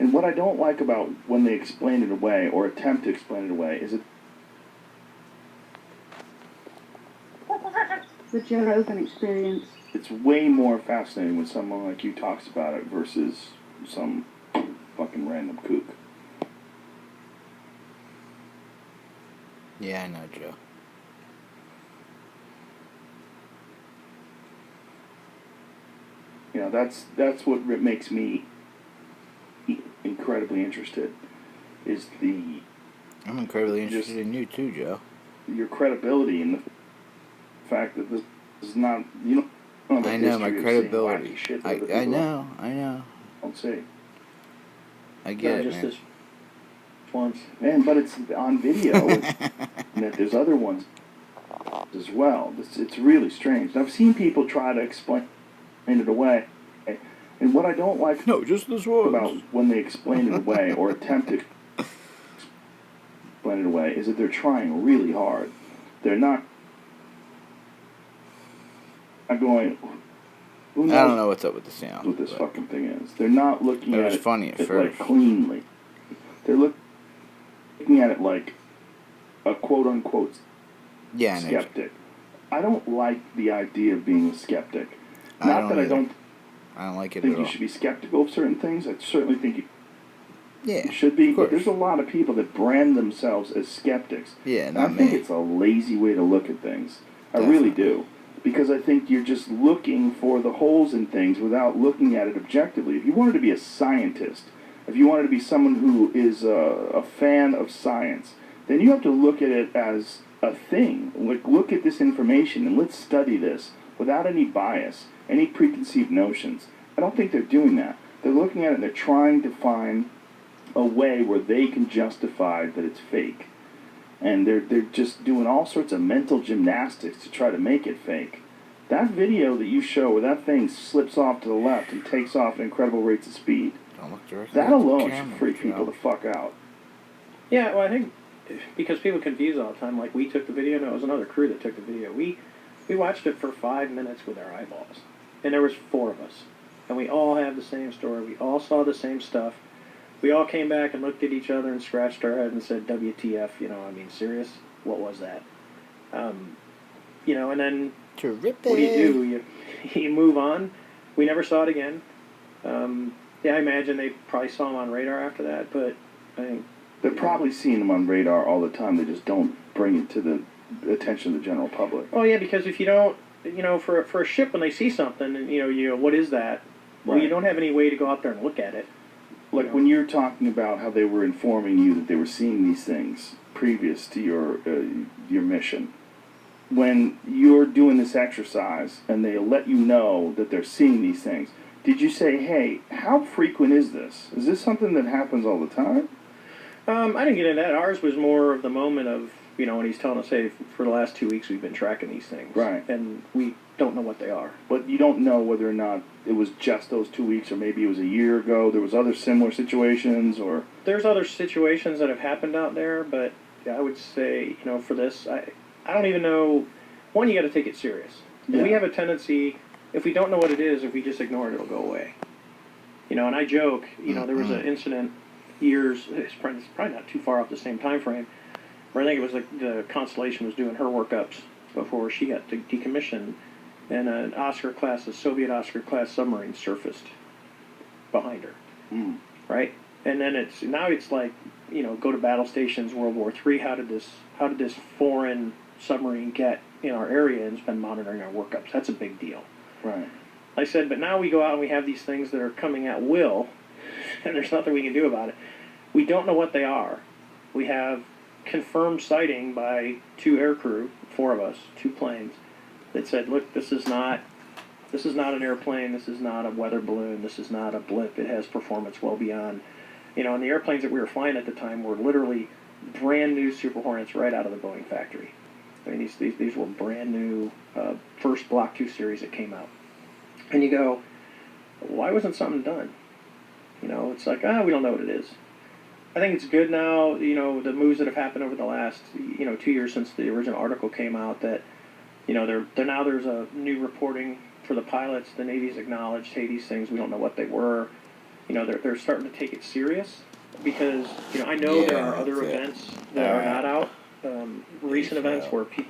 And what I don't like about when they explain it away or attempt to explain it away is the Joe Rogan experience. It's way more fascinating when someone like you talks about it versus some fucking random kook. Yeah, I know, Joe. You know, that's what makes me incredibly interested. Is I'm incredibly interested in you too, Joe. Your credibility and the fact that this is not, you know, I know my credibility. Shit I know. Don't say. I get it, just man. This once, man, but it's on video. And that there's other ones as well. It's really strange. And I've seen people try to explain it away, and what I don't like just this one about when they explain it away or attempt to explain it away is that they're trying really hard. They're not going. Who knows I don't know what's up with the sound. What this fucking thing is? They're not looking at it. Funny at first. Like cleanly. They're looking at it like a quote unquote skeptic. I don't like the idea of being a skeptic. I don't like it at all. You should be skeptical of certain things. I certainly think you should be. Of course. But there's a lot of people that brand themselves as skeptics. Yeah, and I think it's a lazy way to look at things. Definitely. I really do. Because I think you're just looking for the holes in things without looking at it objectively. If you wanted to be a scientist, if you wanted to be someone who is a fan of science, then you have to look at it as a thing. Like, look at this information and let's study this without any bias, any preconceived notions. I don't think they're doing that. They're looking at it and they're trying to find a way where they can justify that it's fake. And they're just doing all sorts of mental gymnastics to try to make it fake. That video that you show where that thing slips off to the left and takes off at incredible rates of speed, that alone should freak people the fuck out. Yeah, well, I think because people confuse all the time, like we took the video, no, it was another crew that took the video. We watched it for 5 minutes with our eyeballs, and there was 4 of us. And we all have the same story. We all saw the same stuff. We all came back and looked at each other and scratched our head and said, WTF, serious? What was that? And then Terrific. What do? You move on. We never saw it again. I imagine they probably saw him on radar after that, but I think... They're probably seeing him on radar all the time. They just don't bring it to the attention of the general public. Oh, yeah, because if you don't, for a ship when they see something, and, what is that? Well, you don't have any way to go out there and look at it. Like when you're talking about how they were informing you that they were seeing these things previous to your mission, when you're doing this exercise and they let you know that they're seeing these things, did you say, hey, how frequent is this? Is this something that happens all the time? I didn't get into that. Ours was more of the moment of, when he's telling us, hey, for the last 2 weeks we've been tracking these things. Right. And we don't know what they are. But you don't know whether or not it was just those 2 weeks or maybe it was a year ago. There was other similar situations or... There's other situations that have happened out there, but I would say, for this, I don't even know... One, you got to take it serious. Yeah. And we have a tendency, if we don't know what it is, if we just ignore it, it'll go away. And I joke, there was an incident it's probably not too far off the same time frame, where I think it was like the Constellation was doing her workups before she got decommissioned, and an Oscar-class, a Soviet Oscar-class submarine surfaced behind her, right? And then it's like, go to battle stations, World War III. How did this foreign submarine get in our area and has been monitoring our workups? That's a big deal. Right. I said, but now we go out and we have these things that are coming at will, and there's nothing we can do about it. We don't know what they are. We have confirmed sighting by 2 aircrew, 4 of us, 2 planes, that said, look, this is not an airplane, this is not a weather balloon, this is not a blip, it has performance well beyond. And the airplanes that we were flying at the time were literally brand new Super Hornets right out of the Boeing factory. I mean, these were brand new, first Block 2 series that came out. And you go, why wasn't something done? It's like, we don't know what it is. I think it's good now, the moves that have happened over the last, 2 years since the original article came out that, there's a new reporting for the pilots. The Navy's acknowledged, hey, these things, we don't know what they were. they're starting to take it serious because I know there are other events that are not out, recent events where people